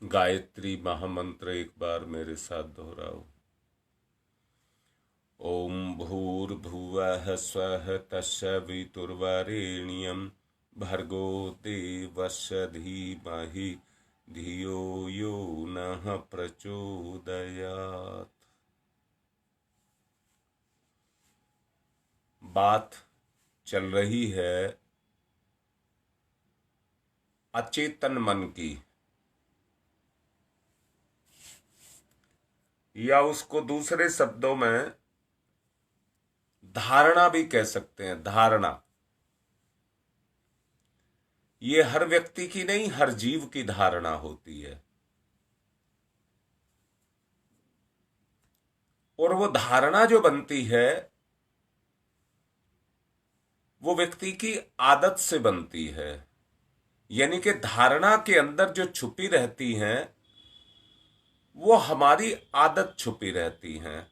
गायत्री महामंत्र एक बार मेरे साथ दोहराओ। ओम भूर्भुवः स्वः तस्सवितुर्वरेण्यं भर्गो देवस्य धीमहि धियो यो नः प्रचोदयात्। बात चल रही है अचेतन मन की, या उसको दूसरे शब्दों में धारणा भी कह सकते हैं। धारणा ये हर व्यक्ति की नहीं, हर जीव की धारणा होती है। और वो धारणा जो बनती है वो व्यक्ति की आदत से बनती है। यानी कि धारणा के अंदर जो छुपी रहती हैं वो हमारी आदत छुपी रहती हैं।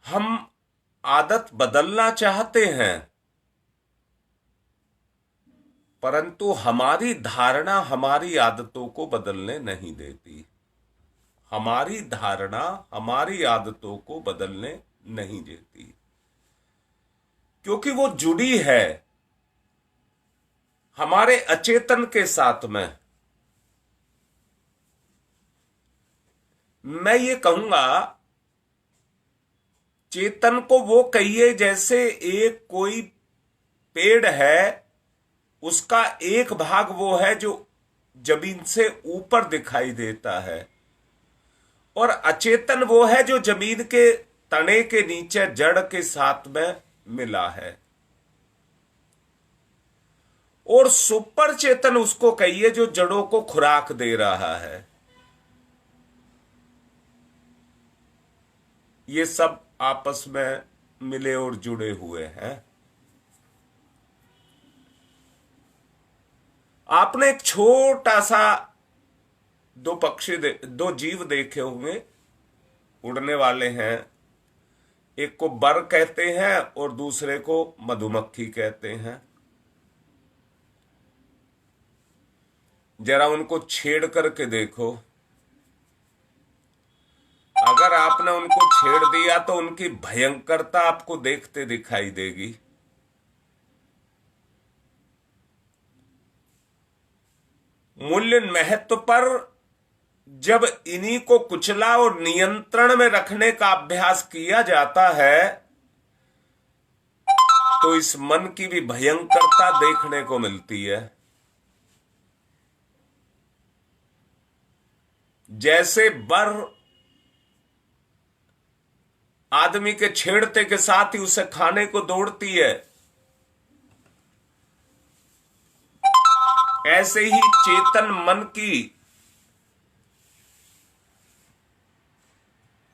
हम आदत बदलना चाहते हैं, परंतु हमारी धारणा हमारी आदतों को बदलने नहीं देती। हमारी धारणा हमारी आदतों को बदलने नहीं देती, क्योंकि वो जुड़ी है हमारे अचेतन के साथ में। मैं ये कहूंगा, चेतन को वो कहिए जैसे एक कोई पेड़ है, उसका एक भाग वो है जो जमीन से ऊपर दिखाई देता है, और अचेतन वो है जो जमीन के तने के नीचे जड़ के साथ में मिला है। और सुपर चेतन उसको कहिए जो जड़ों को खुराक दे रहा है। ये सब आपस में मिले और जुड़े हुए हैं। आपने एक छोटा सा दो जीव देखे होंगे, उड़ने वाले हैं। एक को बर कहते हैं और दूसरे को मधुमक्खी कहते हैं। जरा उनको छेड़ करके देखो। अगर आपने उनको छेड़ दिया तो उनकी भयंकरता आपको देखते दिखाई देगी। मूल्य महत्व पर जब इन्हीं को कुचला और नियंत्रण में रखने का अभ्यास किया जाता है तो इस मन की भी भयंकरता देखने को मिलती है। जैसे बर आदमी के छेड़ते के साथ ही उसे खाने को दौड़ती है, ऐसे ही चेतन मन की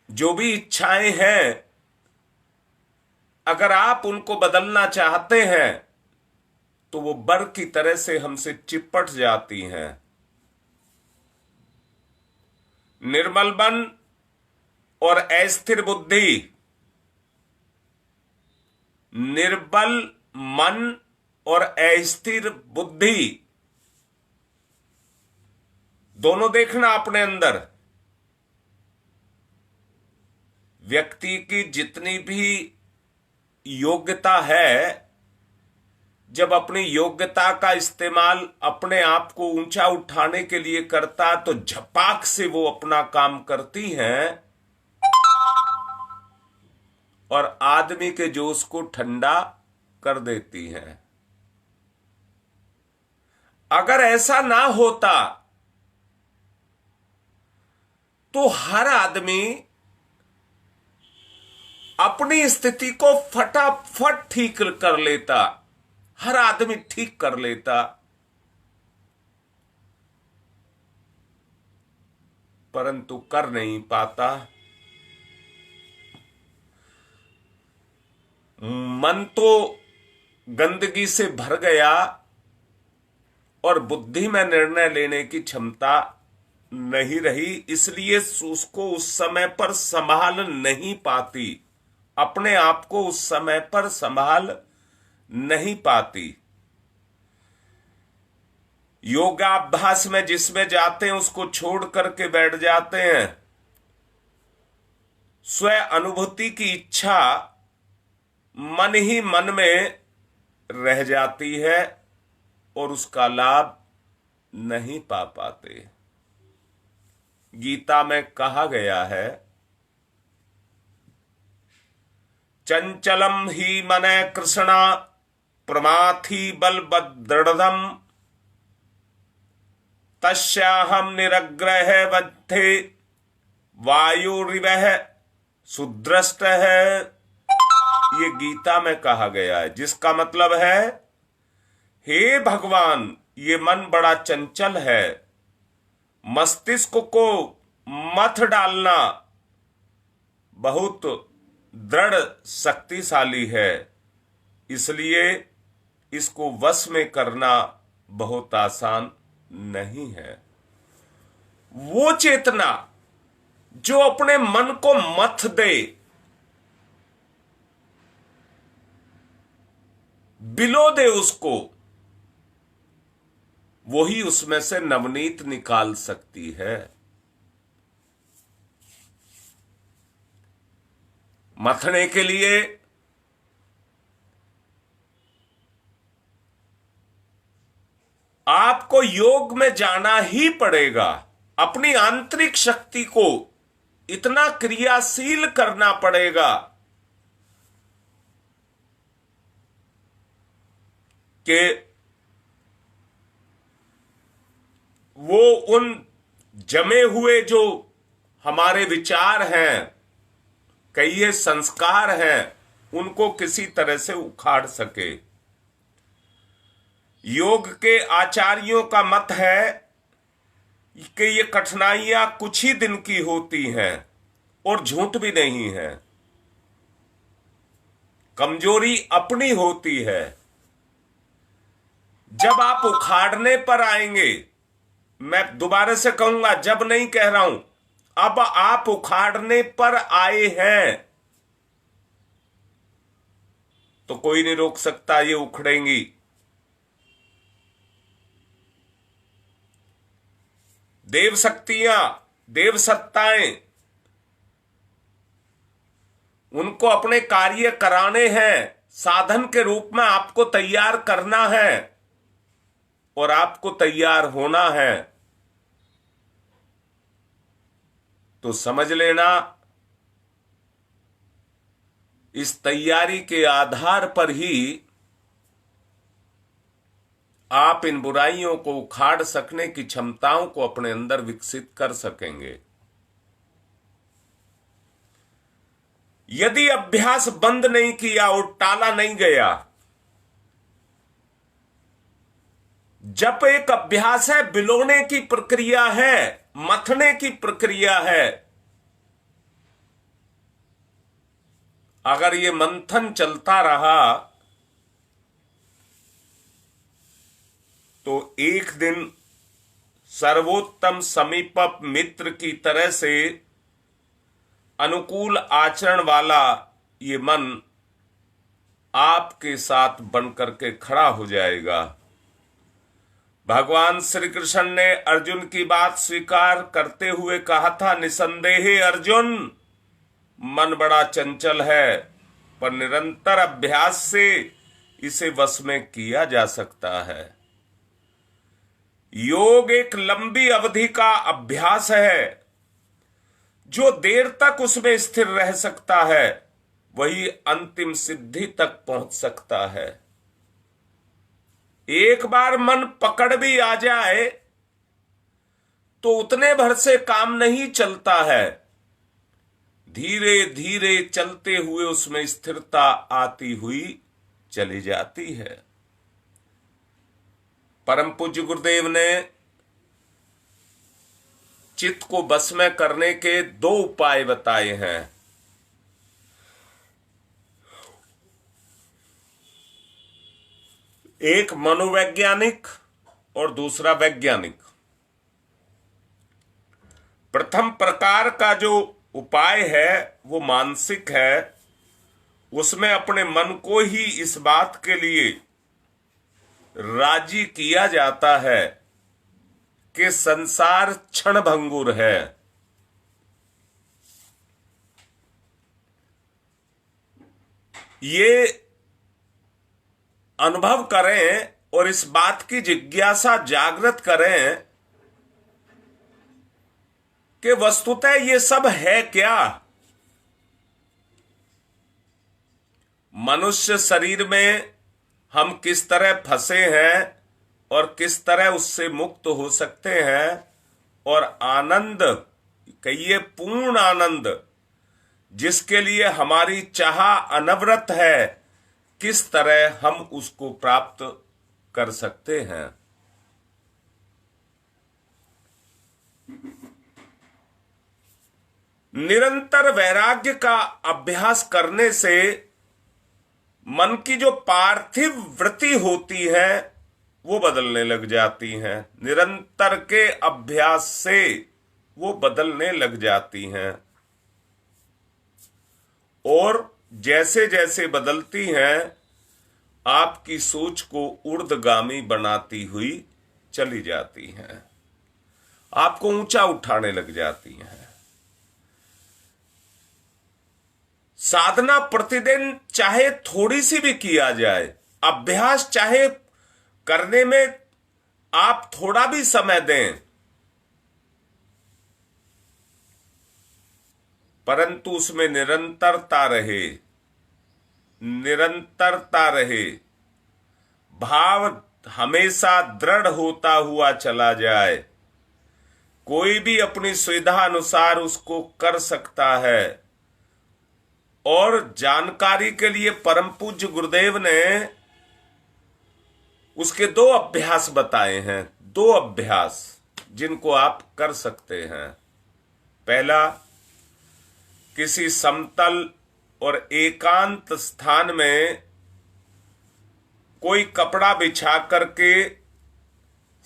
जो भी इच्छाएं हैं, अगर आप उनको बदलना चाहते हैं तो वो बर की तरह से हमसे चिपट जाती हैं। निर्मल मन और अस्थिर बुद्धि, निर्बल मन और अस्थिर बुद्धि दोनों देखना अपने अंदर। व्यक्ति की जितनी भी योग्यता है, जब अपनी योग्यता का इस्तेमाल अपने आप को ऊंचा उठाने के लिए करता तो झपाक से वो अपना काम करती हैं और आदमी के जोश को ठंडा कर देती हैं। अगर ऐसा ना होता तो हर आदमी अपनी स्थिति को फटाफट ठीक कर लेता। हर आदमी ठीक कर लेता, परंतु कर नहीं पाता। मन तो गंदगी से भर गया और बुद्धि में निर्णय लेने की क्षमता नहीं रही, इसलिए उसको उस समय पर संभाल नहीं पाती। अपने आप को उस समय पर संभाल नहीं पाती। योगाभ्यास में जिसमें जाते हैं उसको छोड़ करके बैठ जाते हैं। स्व अनुभूति की इच्छा मन ही मन में रह जाती है और उसका लाभ नहीं पा पाते। गीता में कहा गया है, चंचलम ही मने कृष्णा प्रमाथि बलवदृढ़म् तस्याहम निरग्रह बद्धे वायुरिवः सुदृष्ट है। ये गीता में कहा गया है, जिसका मतलब है, हे भगवान, ये मन बड़ा चंचल है, मस्तिष्क को मथ डालना बहुत दृढ़ शक्तिशाली है, इसलिए इसको वश में करना बहुत आसान नहीं है। वो चेतना जो अपने मन को मथ दे, बिलो दे उसको, वही उसमें से नवनीत निकाल सकती है। मथने के लिए आपको योग में जाना ही पड़ेगा। अपनी आंतरिक शक्ति को इतना क्रियाशील करना पड़ेगा कि वो उन जमे हुए जो हमारे विचार हैं, कई संस्कार हैं, उनको किसी तरह से उखाड़ सके। योग के आचार्यों का मत है कि ये कठिनाइयां कुछ ही दिन की होती हैं और झूठ भी नहीं है। कमजोरी अपनी होती है। जब आप उखाड़ने पर आएंगे, मैं दोबारा से कहूंगा, जब नहीं कह रहा हूं, अब आप उखाड़ने पर आए हैं तो कोई नहीं रोक सकता, ये उखड़ेंगी। देव शक्तियां, देव सत्ताएं, उनको अपने कार्य कराने हैं, साधन के रूप में आपको तैयार करना है और आपको तैयार होना है। तो समझ लेना, इस तैयारी के आधार पर ही आप इन बुराइयों को उखाड़ सकने की क्षमताओं को अपने अंदर विकसित कर सकेंगे। यदि अभ्यास बंद नहीं किया और टाला नहीं गया, जब एक अभ्यास है, बिलोने की प्रक्रिया है, मथने की प्रक्रिया है, अगर ये मंथन चलता रहा तो एक दिन सर्वोत्तम समीप मित्र की तरह से अनुकूल आचरण वाला ये मन आपके साथ बनकर के खड़ा हो जाएगा। भगवान श्री कृष्ण ने अर्जुन की बात स्वीकार करते हुए कहा था, निसंदेह अर्जुन, मन बड़ा चंचल है, पर निरंतर अभ्यास से इसे वश में किया जा सकता है। योग एक लंबी अवधि का अभ्यास है। जो देर तक उसमें स्थिर रह सकता है वही अंतिम सिद्धि तक पहुंच सकता है। एक बार मन पकड़ भी आ जाए तो उतने भर से काम नहीं चलता है, धीरे धीरे चलते हुए उसमें स्थिरता आती हुई चली जाती है। परम पूज्य गुरुदेव ने चित्त को बस में करने के 2 उपाय बताए हैं। एक मनोवैज्ञानिक और दूसरा वैज्ञानिक। प्रथम प्रकार का जो उपाय है वो मानसिक है। उसमें अपने मन को ही इस बात के लिए राजी किया जाता है कि संसार क्षणभंगुर है। ये अनुभव करें और इस बात की जिज्ञासा जागृत करें कि वस्तुतः ये सब है क्या। मनुष्य शरीर में हम किस तरह फंसे हैं और किस तरह उससे मुक्त हो सकते हैं, और आनंद, कहिए पूर्ण आनंद, जिसके लिए हमारी चाह अनवरत है, किस तरह हम उसको प्राप्त कर सकते हैं। निरंतर वैराग्य का अभ्यास करने से मन की जो पार्थिव वृत्ति होती है वो बदलने लग जाती हैं। निरंतर के अभ्यास से वो बदलने लग जाती हैं, और जैसे जैसे बदलती हैं आपकी सोच को ऊर्ध्वगामी बनाती हुई चली जाती हैं, आपको ऊंचा उठाने लग जाती हैं। साधना प्रतिदिन चाहे थोड़ी सी भी किया जाए, अभ्यास चाहे करने में आप थोड़ा भी समय दें, परंतु उसमें निरंतरता रहे, निरंतरता रहे, भाव हमेशा दृढ़ होता हुआ चला जाए। कोई भी अपनी सुविधा अनुसार उसको कर सकता है। और जानकारी के लिए परम पूज्य गुरुदेव ने उसके 2 अभ्यास बताए हैं, 2 अभ्यास जिनको आप कर सकते हैं। पहला, किसी समतल और एकांत स्थान में कोई कपड़ा बिछा करके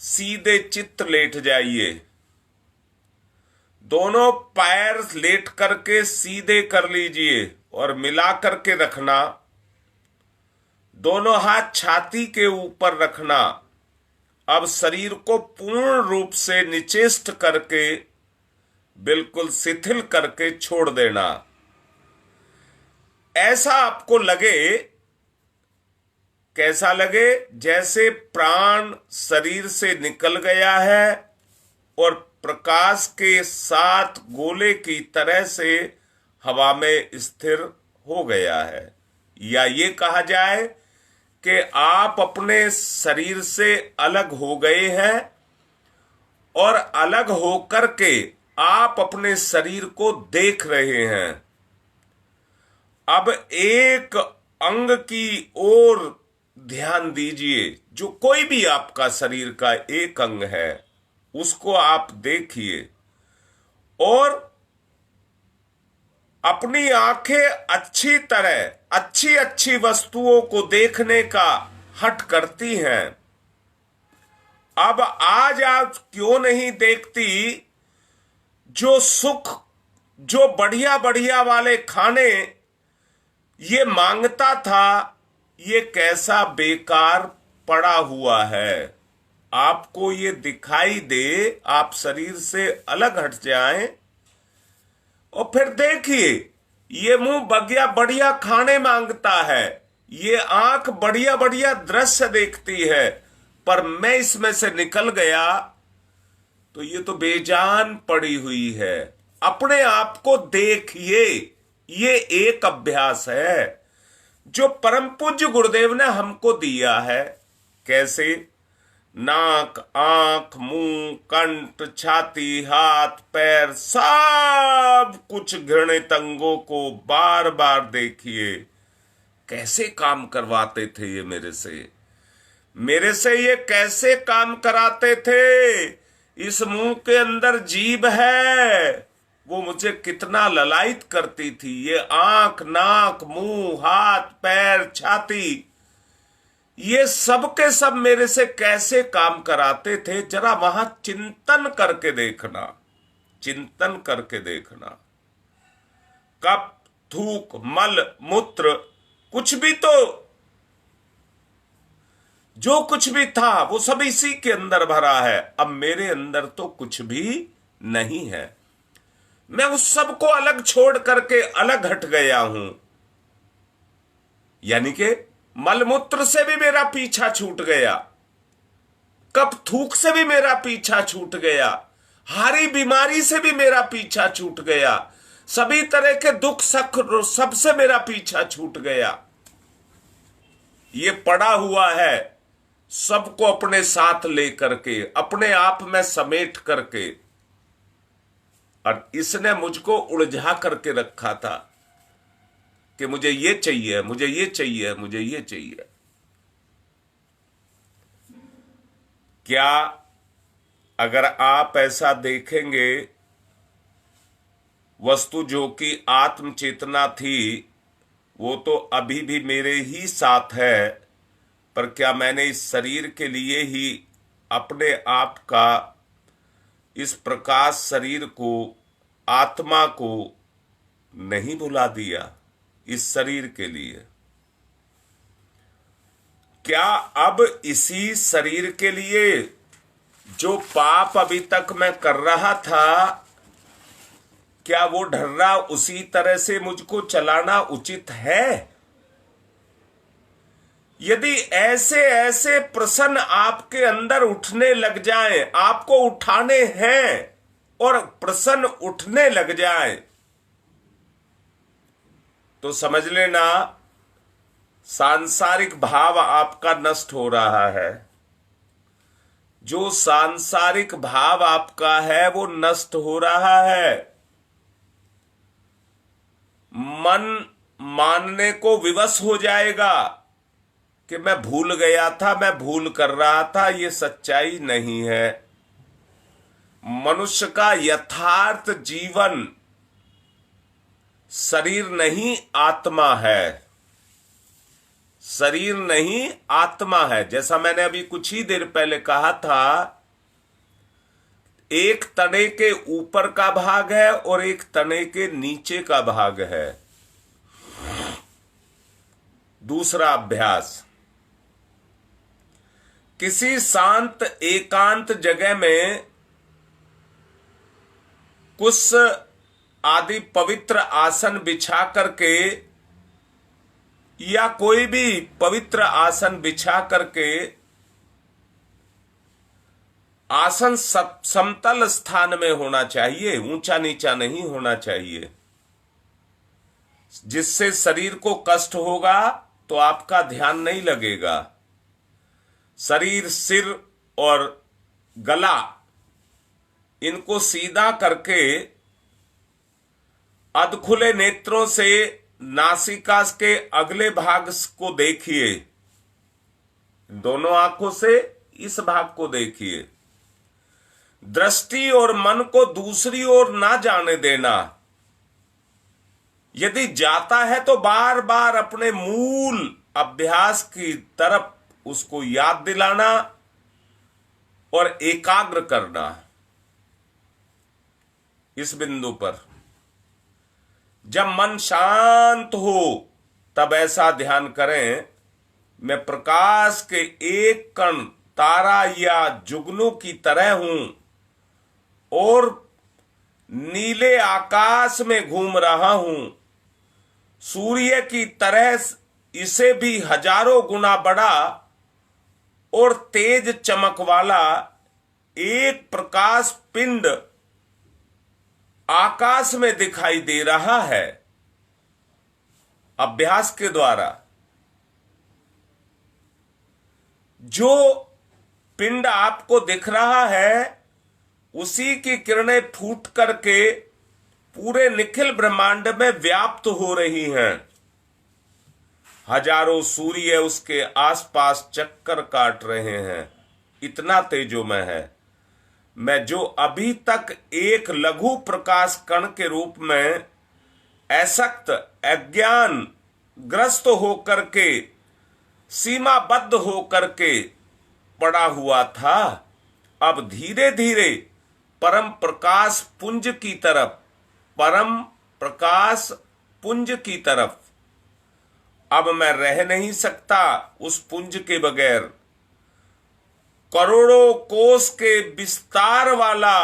सीधे चित्त लेट जाइए। दोनों पैर लेट करके सीधे कर लीजिए और मिला करके रखना। दोनों हाथ छाती के ऊपर रखना। अब शरीर को पूर्ण रूप से निचेष्ट करके, बिल्कुल शिथिल करके छोड़ देना। ऐसा आपको लगे, कैसा लगे? जैसे प्राण शरीर से निकल गया है और प्रकाश के साथ गोले की तरह से हवा में स्थिर हो गया है। या ये कहा जाए कि आप अपने शरीर से अलग हो गए हैं और अलग होकर के आप अपने शरीर को देख रहे हैं। अब एक अंग की ओर ध्यान दीजिए, जो कोई भी आपका शरीर का एक अंग है उसको आप देखिए, और अपनी आंखें अच्छी तरह अच्छी अच्छी वस्तुओं को देखने का हट करती हैं। अब आज आप क्यों नहीं देखती जो सुख, जो बढ़िया बढ़िया वाले खाने ये मांगता था, ये कैसा बेकार पड़ा हुआ है। आपको ये दिखाई दे, आप शरीर से अलग हट जाएं और फिर देखिए, ये मुंह बढ़िया बढ़िया खाने मांगता है, ये आंख बढ़िया बढ़िया दृश्य देखती है, पर मैं इसमें से निकल गया तो ये तो बेजान पड़ी हुई है। अपने आप को देखिए। ये एक अभ्यास है जो परम पूज्य गुरुदेव ने हमको दिया है। कैसे? नाक, आंख, मुंह, कंठ, छाती, हाथ, पैर, सब कुछ घृणित अंगों को बार बार देखिए। कैसे काम करवाते थे ये मेरे से ये कैसे काम कराते थे। इस मुंह के अंदर जीभ है, वो मुझे कितना ललायित करती थी। ये आंख, नाक, मुंह, हाथ, पैर, छाती, ये सब के सब मेरे से कैसे काम कराते थे। जरा वहां चिंतन करके देखना, चिंतन करके देखना। कप, थूक, मल, मूत्र, कुछ भी तो जो कुछ भी था वो सब इसी के अंदर भरा है। अब मेरे अंदर तो कुछ भी नहीं है। मैं उस सब को अलग छोड़ करके अलग हट गया हूं। यानी कि मलमूत्र से भी मेरा पीछा छूट गया, कप थूक से भी मेरा पीछा छूट गया, हारी बीमारी से भी मेरा पीछा छूट गया, सभी तरह के दुख सख सबसे मेरा पीछा छूट गया। ये पड़ा हुआ है सबको अपने साथ लेकर के, अपने आप में समेट करके, और इसने मुझको उलझा करके रखा था कि मुझे ये चाहिए, मुझे ये चाहिए, मुझे ये चाहिए। क्या अगर आप ऐसा देखेंगे, वस्तु जो कि आत्म चेतना थी वो तो अभी भी मेरे ही साथ है, पर क्या मैंने इस शरीर के लिए ही अपने आप का, इस प्रकाश शरीर को, आत्मा को नहीं भुला दिया इस शरीर के लिए? क्या अब इसी शरीर के लिए जो पाप अभी तक मैं कर रहा था, क्या वो ढर्रा उसी तरह से मुझको चलाना उचित है? यदि ऐसे ऐसे प्रश्न आपके अंदर उठने लग जाएं, आपको उठाने हैं और प्रश्न उठने लग जाएं, तो समझ लेना सांसारिक भाव आपका नष्ट हो रहा है। जो सांसारिक भाव आपका है वो नष्ट हो रहा है। मन मानने को विवश हो जाएगा कि मैं भूल गया था, मैं भूल कर रहा था, ये सच्चाई नहीं है। मनुष्य का यथार्थ जीवन शरीर नहीं आत्मा है, शरीर नहीं आत्मा है। जैसा मैंने अभी कुछ ही देर पहले कहा था, एक तने के ऊपर का भाग है और एक तने के नीचे का भाग है। दूसरा अभ्यास, किसी शांत एकांत जगह में कुछ आदि पवित्र आसन बिछा करके, या कोई भी पवित्र आसन बिछा करके, आसन समतल स्थान में होना चाहिए, ऊंचा नीचा नहीं होना चाहिए। जिससे शरीर को कष्ट होगा तो आपका ध्यान नहीं लगेगा। शरीर, सिर और गला, इनको सीधा करके अधखुले नेत्रों से नासिका के अगले भाग को देखिए, दोनों आंखों से इस भाग को देखिए। दृष्टि और मन को दूसरी ओर ना जाने देना। यदि जाता है तो बार बार अपने मूल अभ्यास की तरफ उसको याद दिलाना और एकाग्र करना। इस बिंदु पर जब मन शांत हो तब ऐसा ध्यान करें, मैं प्रकाश के एक कण, तारा या जुगनू की तरह हूं और नीले आकाश में घूम रहा हूं। सूर्य की तरह इसे भी हजारों गुना बड़ा और तेज चमक वाला एक प्रकाश पिंड आकाश में दिखाई दे रहा है। अभ्यास के द्वारा जो पिंड आपको दिख रहा है, उसी की किरणें फूट करके पूरे निखिल ब्रह्मांड में व्याप्त हो रही हैं। हजारों सूर्य उसके आसपास चक्कर काट रहे हैं, इतना तेजोमय है। मैं जो अभी तक एक लघु प्रकाश कण के रूप में असक्त, अज्ञान ग्रस्त होकर के, सीमाबद्ध होकर के पड़ा हुआ था, अब धीरे धीरे परम प्रकाश पुंज की तरफ, परम प्रकाश पुंज की तरफ अब मैं रह नहीं सकता उस पुंज के बगैर। करोड़ों कोस के विस्तार वाला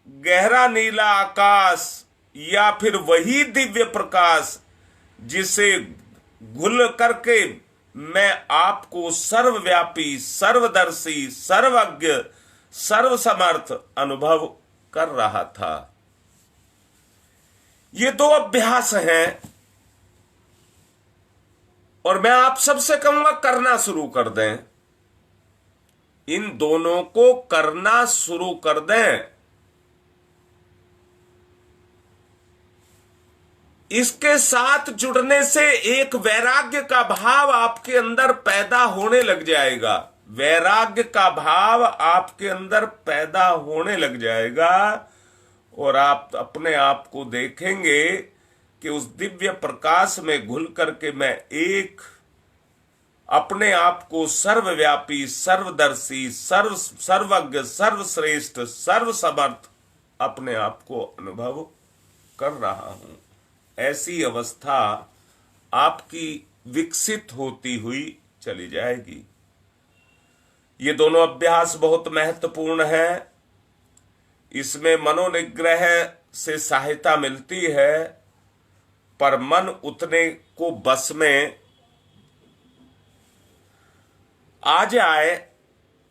गहरा नीला आकाश, या फिर वही दिव्य प्रकाश जिसे घुल करके मैं आपको सर्वव्यापी, सर्वदर्शी, सर्वज्ञ, सर्वसमर्थ अनुभव कर रहा था। ये दो अभ्यास हैं और मैं आप सबसे कहूंगा करना शुरू कर दें। इन दोनों को करना शुरू कर दें। इसके साथ जुड़ने से एक वैराग्य का भाव आपके अंदर पैदा होने लग जाएगा। वैराग्य का भाव आपके अंदर पैदा होने लग जाएगा और आप अपने आप को देखेंगे कि उस दिव्य प्रकाश में घुल करके मैं एक अपने आप को सर्वव्यापी, सर्वदर्शी, सर्वज्ञ, सर्वश्रेष्ठ, सर्वसमर्थ अपने आप को अनुभव कर रहा हूं। ऐसी अवस्था आपकी विकसित होती हुई चली जाएगी। ये दोनों अभ्यास बहुत महत्वपूर्ण है। इसमें मनोनिग्रह से सहायता मिलती है, पर मन उतने को बस में आ जाए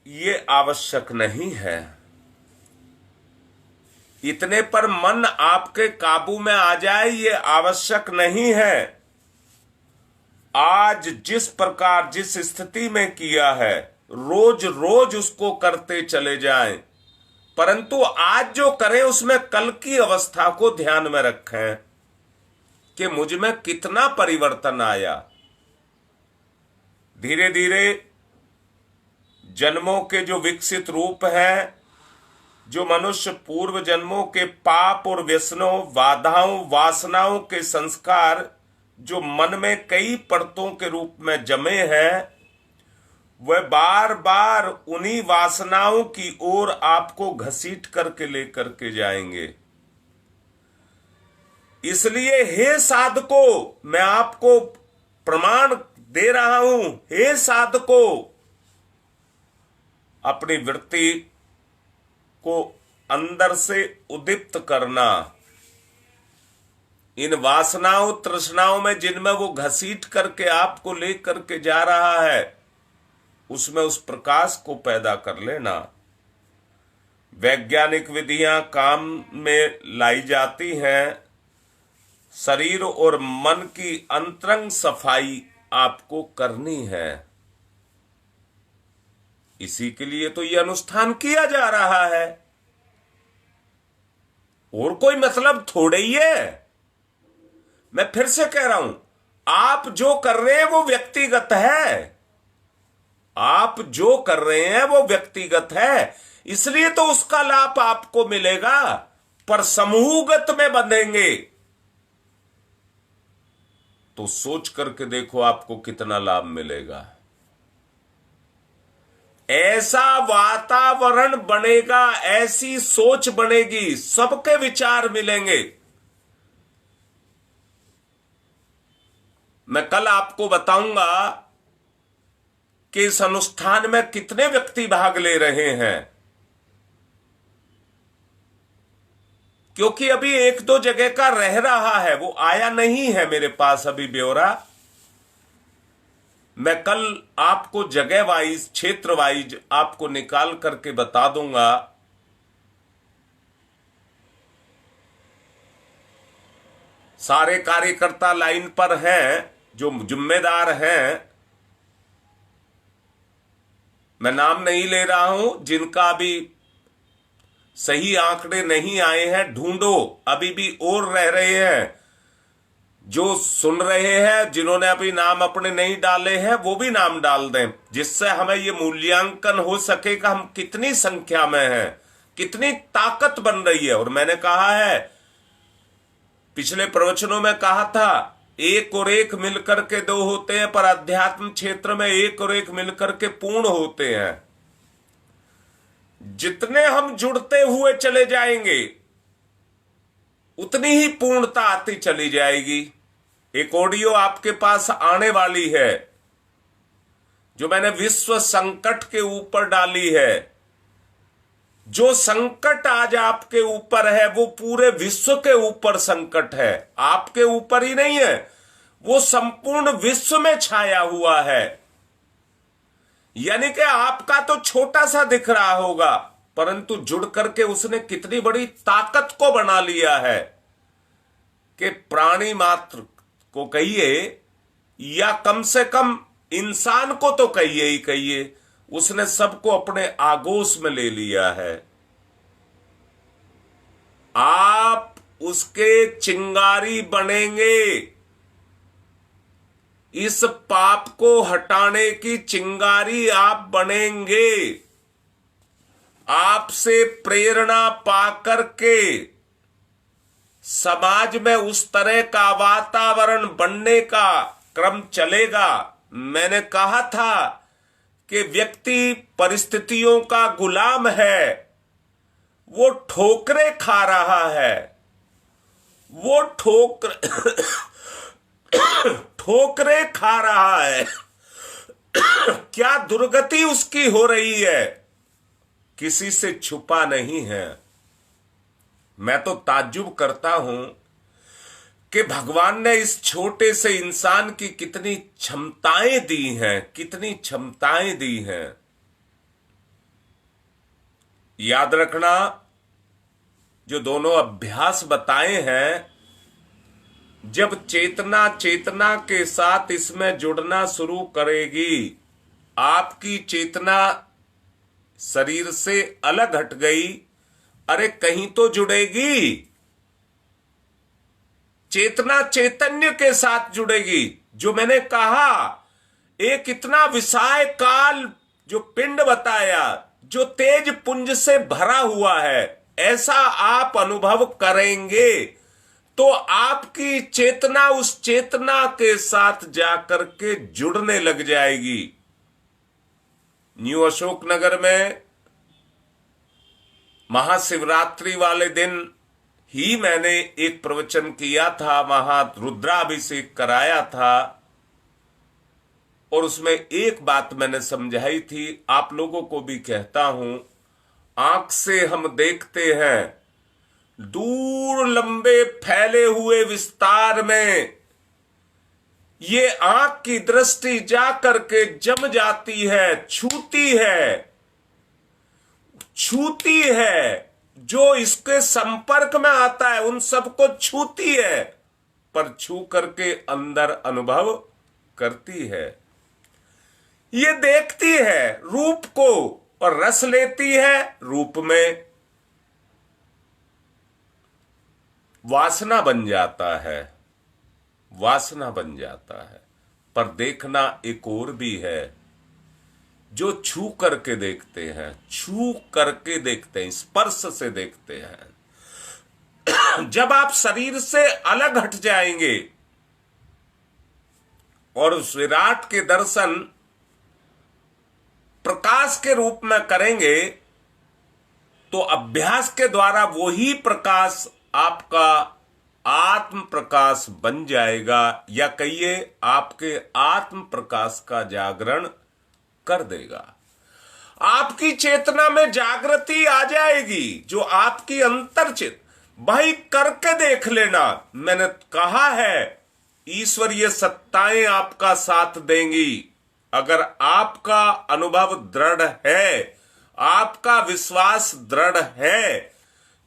ये आवश्यक नहीं है। इतने पर मन आपके काबू में आ जाए ये आवश्यक नहीं है। आज जिस प्रकार, जिस स्थिति में किया है, रोज रोज उसको करते चले जाएं, परंतु आज जो करें उसमें कल की अवस्था को ध्यान में रखें कि मुझ में कितना परिवर्तन आया। धीरे धीरे जन्मों के जो विकसित रूप हैं, जो मनुष्य पूर्व जन्मों के पाप और व्यसनों, बाधाओं, वासनाओं के संस्कार जो मन में कई परतों के रूप में जमे हैं, वह बार बार उन्हीं वासनाओं की ओर आपको घसीट करके लेकर के जाएंगे। इसलिए हे साधको, मैं आपको प्रमाण दे रहा हूं, हे साधको, अपनी वृत्ति को अंदर से उद्दीप्त करना। इन वासनाओं, तृष्णाओं में जिनमें वो घसीट करके आपको लेकर के जा रहा है, उसमें उस प्रकाश को पैदा कर लेना। वैज्ञानिक विधियां काम में लाई जाती हैं। शरीर और मन की अंतरंग सफाई आपको करनी है। इसी के लिए तो यह अनुष्ठान किया जा रहा है, और कोई मतलब थोड़े ही है। मैं फिर से कह रहा हूं, आप जो कर रहे हैं वो व्यक्तिगत है। आप जो कर रहे हैं वो व्यक्तिगत है, इसलिए तो उसका लाभ आपको मिलेगा। पर समूहगत में बंधेंगे तो सोच करके देखो आपको कितना लाभ मिलेगा। ऐसा वातावरण बनेगा, ऐसी सोच बनेगी, सबके विचार मिलेंगे। मैं कल आपको बताऊंगा कि इस अनुष्ठान में कितने व्यक्ति भाग ले रहे हैं, क्योंकि अभी एक दो जगह का रह रहा है, वो आया नहीं है मेरे पास अभी ब्यौरा। मैं कल आपको जगह वाइज, क्षेत्र वाइज आपको निकाल करके बता दूंगा। सारे कार्यकर्ता लाइन पर हैं, जो जिम्मेदार हैं। मैं नाम नहीं ले रहा हूं, जिनका भी सही आंकड़े नहीं आए हैं, ढूंढो, अभी भी और रह रहे हैं। जो सुन रहे हैं, जिन्होंने अभी नाम अपने नहीं डाले हैं, वो भी नाम डाल दें, जिससे हमें ये मूल्यांकन हो सके कि हम कितनी संख्या में हैं, कितनी ताकत बन रही है। और मैंने कहा है, पिछले प्रवचनों में कहा था, एक और एक मिलकर के दो होते हैं, पर अध्यात्म क्षेत्र में एक और एक मिलकर के पूर्ण होते हैं। जितने हम जुड़ते हुए चले जाएंगे उतनी ही पूर्णता आती चली जाएगी। एक ऑडियो आपके पास आने वाली है जो मैंने विश्व संकट के ऊपर डाली है। जो संकट आज आपके ऊपर है वो पूरे विश्व के ऊपर संकट है, आपके ऊपर ही नहीं है, वो संपूर्ण विश्व में छाया हुआ है। यानी कि आपका तो छोटा सा दिख रहा होगा, परंतु जुड़ करके उसने कितनी बड़ी ताकत को बना लिया है कि प्राणी मात्र को कहिए या कम से कम इंसान को तो कहिए ही कहिए, उसने सबको अपने आगोश में ले लिया है। आप उसके चिंगारी बनेंगे, इस पाप को हटाने की चिंगारी आप बनेंगे। आपसे प्रेरणा पाकर के समाज में उस तरह का वातावरण बनने का क्रम चलेगा। मैंने कहा था कि व्यक्ति परिस्थितियों का गुलाम है, वो ठोकरे खा रहा है, वो ठोकरे खा रहा है। क्या दुर्गति उसकी हो रही है, किसी से छुपा नहीं है। मैं तो ताज्जुब करता हूं कि भगवान ने इस छोटे से इंसान की कितनी क्षमताएं दी हैं, कितनी क्षमताएं दी हैं। याद रखना, जो दोनों अभ्यास बताए हैं, जब चेतना चेतना के साथ इसमें जुड़ना शुरू करेगी, आपकी चेतना शरीर से अलग हट गई, अरे कहीं तो जुड़ेगी। चेतना चैतन्य के साथ जुड़ेगी। जो मैंने कहा, एक इतना विशाल काल जो पिंड बताया, जो तेज पुंज से भरा हुआ है, ऐसा आप अनुभव करेंगे तो आपकी चेतना उस चेतना के साथ जाकर के जुड़ने लग जाएगी। न्यू अशोकनगर में महाशिवरात्रि वाले दिन ही मैंने एक प्रवचन किया था, वहां रुद्राभिषेक कराया था, और उसमें एक बात मैंने समझाई थी, आप लोगों को भी कहता हूं। आंख से हम देखते हैं दूर लंबे फैले हुए विस्तार में, ये आंख की दृष्टि जा करके जम जाती है, छूती है। जो इसके संपर्क में आता है उन सबको छूती है, पर छू करके अंदर अनुभव करती है। ये देखती है रूप को और रस लेती है रूप में, वासना बन जाता है, वासना बन जाता है। पर देखना एक और भी है, जो छू करके देखते हैं, छू करके देखते हैं, स्पर्श से देखते हैं। जब आप शरीर से अलग हट जाएंगे और उस विराट के दर्शन प्रकाश के रूप में करेंगे, तो अभ्यास के द्वारा वही प्रकाश आपका आत्म प्रकाश बन जाएगा, या कहिए आपके आत्म प्रकाश का जागरण कर देगा। आपकी चेतना में जागृति आ जाएगी, जो आपकी अंतर्चित। भाई करके देख लेना, मैंने कहा है ईश्वरीय सत्ताएं आपका साथ देंगी। अगर आपका अनुभव दृढ़ है, आपका विश्वास दृढ़ है,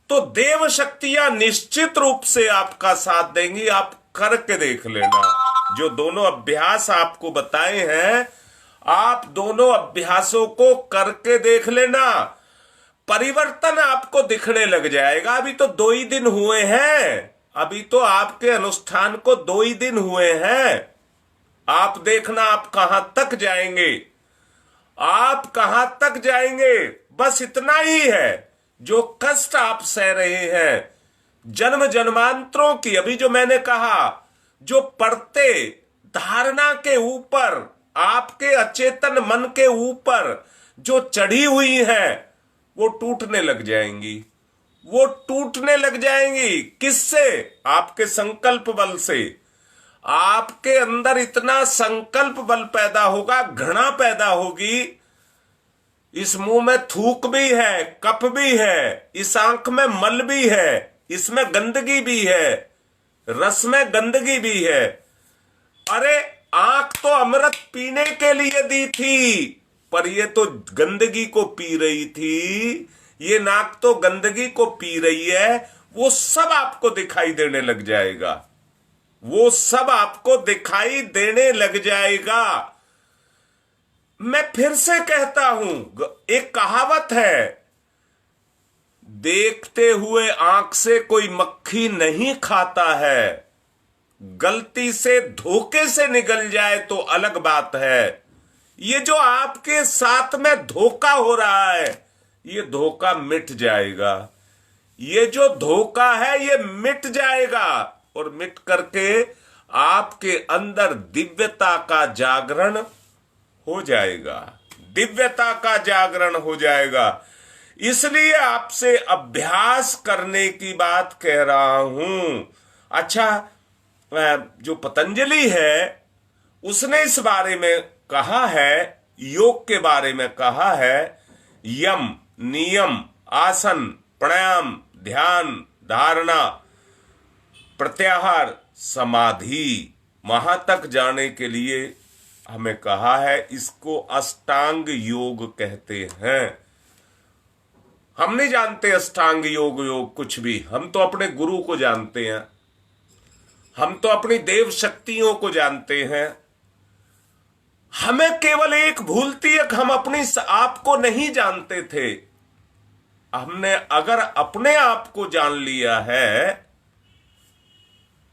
तो देव शक्तियां निश्चित रूप से आपका साथ देंगी। आप करके देख लेना। जो दोनों अभ्यास आपको बताए हैं, आप दोनों अभ्यासों को करके देख लेना, परिवर्तन आपको दिखने लग जाएगा। अभी तो 2 ही दिन हुए हैं, अभी तो आपके अनुष्ठान को 2 ही दिन हुए हैं। आप देखना आप कहां तक जाएंगे, आप कहां तक जाएंगे। बस इतना ही है, जो कष्ट आप सह रहे हैं जन्म जन्मांतरों की, अभी जो मैंने कहा, जो पड़ते धारणा के ऊपर, आपके अचेतन मन के ऊपर जो चढ़ी हुई है, वो टूटने लग जाएंगी। वो टूटने लग जाएंगी। किससे? आपके संकल्प बल से। आपके अंदर इतना संकल्प बल पैदा होगा, घृणा पैदा होगी। इस मुंह में थूक भी है, कफ भी है, इस आंख में मल भी है, इसमें गंदगी भी है, रस में गंदगी भी है। अरे आंख तो अमृत पीने के लिए दी थी, पर ये तो गंदगी को पी रही थी। ये नाक तो गंदगी को पी रही है। वो सब आपको दिखाई देने लग जाएगा, वो सब आपको दिखाई देने लग जाएगा। मैं फिर से कहता हूं, एक कहावत है, देखते हुए आंख से कोई मक्खी नहीं खाता है, गलती से धोखे से निकल जाए तो अलग बात है। ये जो आपके साथ में धोखा हो रहा है, ये धोखा मिट जाएगा। ये जो धोखा है ये मिट जाएगा, और मिट करके आपके अंदर दिव्यता का जागरण हो जाएगा, दिव्यता का जागरण हो जाएगा। इसलिए आपसे अभ्यास करने की बात कह रहा हूं। अच्छा, जो पतंजलि है उसने इस बारे में कहा है, योग के बारे में कहा है, यम, नियम, आसन, प्राणायाम, ध्यान, धारणा, प्रत्याहार, समाधि, वहां तक जाने के लिए हमें कहा है। इसको अष्टांग योग कहते हैं। हम नहीं जानते अष्टांग योग कुछ भी। हम तो अपने गुरु को जानते हैं, हम तो अपनी देव शक्तियों को जानते हैं। हमें केवल एक भूल थी कि हम अपनी आप को नहीं जानते थे। हमने अगर अपने आप को जान लिया है,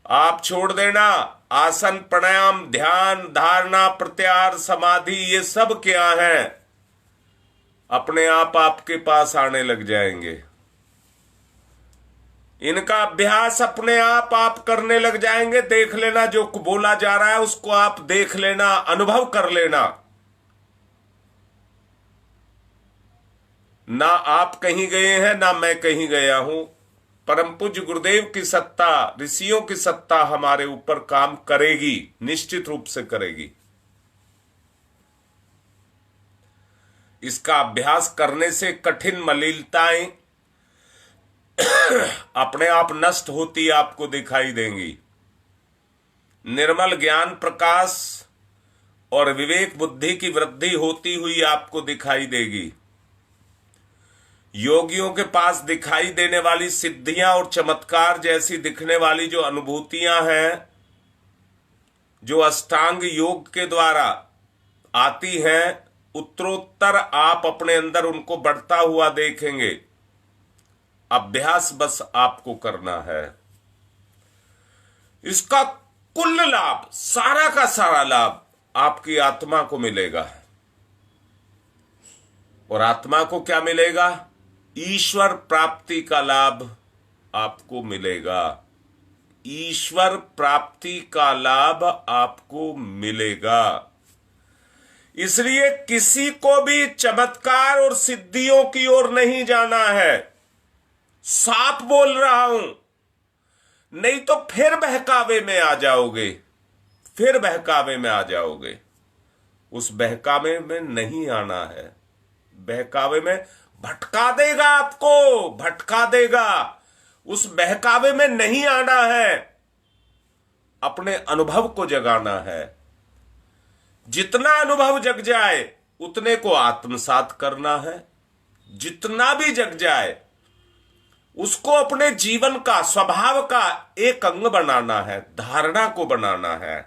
आप छोड़ देना आसन, प्राणायाम, ध्यान, धारणा, प्रत्याहार, समाधि, ये सब क्या है, अपने आप आपके पास आने लग जाएंगे। इनका अभ्यास अपने आप करने लग जाएंगे। देख लेना, जो बोला जा रहा है उसको आप देख लेना, अनुभव कर लेना। ना आप कहीं गए हैं, ना मैं कहीं गया हूं। परम पूज्य गुरुदेव की सत्ता, ऋषियों की सत्ता हमारे ऊपर काम करेगी, निश्चित रूप से करेगी। इसका अभ्यास करने से कठिन मलिनताएं अपने आप नष्ट होती आपको दिखाई देंगी। निर्मल ज्ञान प्रकाश और विवेक बुद्धि की वृद्धि होती हुई आपको दिखाई देगी। योगियों के पास दिखाई देने वाली सिद्धियां और चमत्कार जैसी दिखने वाली जो अनुभूतियां हैं, जो अष्टांग योग के द्वारा आती हैं, उत्तरोत्तर आप अपने अंदर उनको बढ़ता हुआ देखेंगे। अभ्यास बस आपको करना है। इसका कुल लाभ, सारा का सारा लाभ आपकी आत्मा को मिलेगा। और आत्मा को क्या मिलेगा? ईश्वर प्राप्ति का लाभ आपको मिलेगा। ईश्वर प्राप्ति का लाभ आपको मिलेगा। इसलिए किसी को भी चमत्कार और सिद्धियों की ओर नहीं जाना है। साफ बोल रहा हूं, नहीं तो फिर बहकावे में आ जाओगे, फिर बहकावे में आ जाओगे। उस बहकावे में नहीं आना है। बहकावे में भटका देगा, आपको भटका देगा। उस बहकावे में नहीं आना है। अपने अनुभव को जगाना है। जितना अनुभव जग जाए उतने को आत्मसात करना है। जितना भी जग जाए उसको अपने जीवन का, स्वभाव का एक अंग बनाना है, धारणा को बनाना है।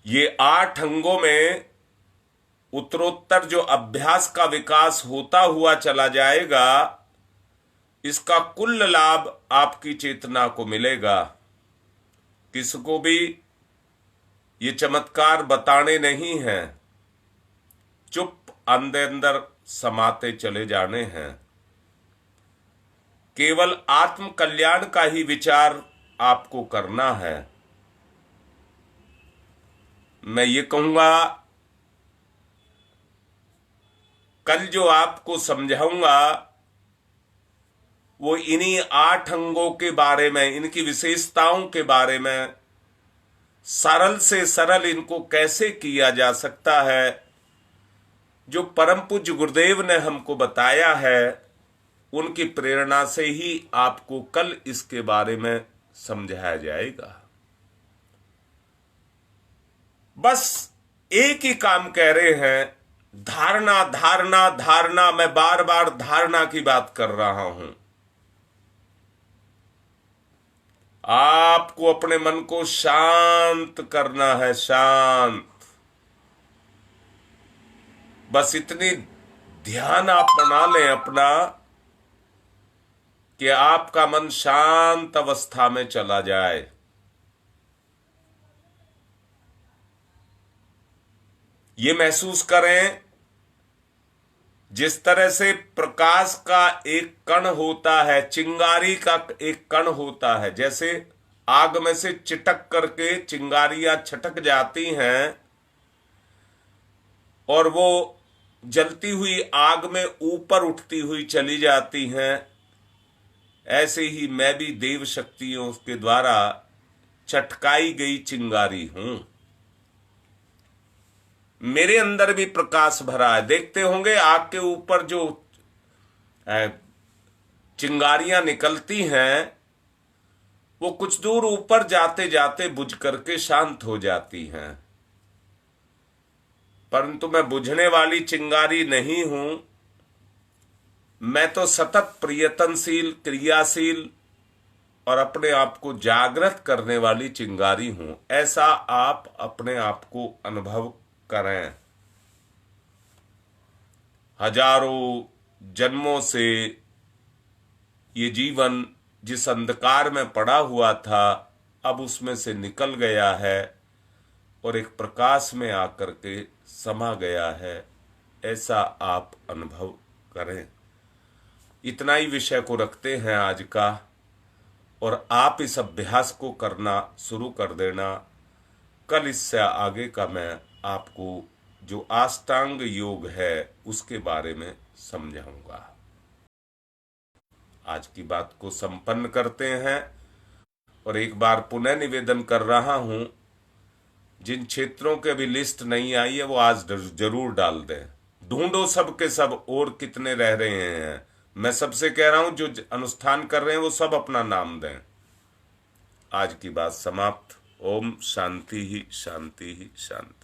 ये 8 अंगों में उत्तरोत्तर जो अभ्यास का विकास होता हुआ चला जाएगा, इसका कुल लाभ आपकी चेतना को मिलेगा। किसको भी ये चमत्कार बताने नहीं हैं, चुप अंदर अंदर समाते चले जाने हैं। केवल आत्म कल्याण का ही विचार आपको करना है। मैं ये कहूंगा, कल जो आपको समझाऊंगा वो इन्हीं 8 अंगों के बारे में, इनकी विशेषताओं के बारे में, सरल से सरल इनको कैसे किया जा सकता है, जो परम पूज्य गुरुदेव ने हमको बताया है, उनकी प्रेरणा से ही आपको कल इसके बारे में समझाया जाएगा। बस एक ही काम कह रहे हैं, धारणा धारणा धारणा। मैं बार बार धारणा की बात कर रहा हूं। आपको अपने मन को शांत करना है, शांत। बस इतनी ध्यान आप बना लें अपना कि आपका मन शांत अवस्था में चला जाए। ये महसूस करें जिस तरह से प्रकाश का एक कण होता है, चिंगारी का एक कण होता है, जैसे आग में से चिटक करके चिंगारियां छटक जाती हैं और वो जलती हुई आग में ऊपर उठती हुई चली जाती हैं, ऐसे ही मैं भी देव शक्तियों के द्वारा चटकाई गई चिंगारी हूं। मेरे अंदर भी प्रकाश भरा है। देखते होंगे आग के ऊपर जो चिंगारियां निकलती हैं वो कुछ दूर ऊपर जाते जाते बुझ करके शांत हो जाती हैं, परंतु मैं बुझने वाली चिंगारी नहीं हूं। मैं तो सतत प्रयत्नशील, क्रियाशील और अपने आप को जागृत करने वाली चिंगारी हूं। ऐसा आप अपने आप को अनुभव करें। हजारों जन्मों से ये जीवन जिस अंधकार में पड़ा हुआ था, अब उसमें से निकल गया है और एक प्रकाश में आकर के समा गया है। ऐसा आप अनुभव करें। इतना ही विषय को रखते हैं आज का, और आप इस अभ्यास को करना शुरू कर देना। कल इससे आगे का मैं आपको जो अष्टांग योग है उसके बारे में समझाऊंगा। आज की बात को संपन्न करते हैं, और एक बार पुनः निवेदन कर रहा हूं, जिन क्षेत्रों के भी लिस्ट नहीं आई है वो आज जरूर डाल दें। ढूंढो सब के सब और कितने रह रहे हैं। मैं सबसे कह रहा हूं जो अनुष्ठान कर रहे हैं वो सब अपना नाम दें। आज की बात समाप्त। ओम शांति ही शांति ही शांति।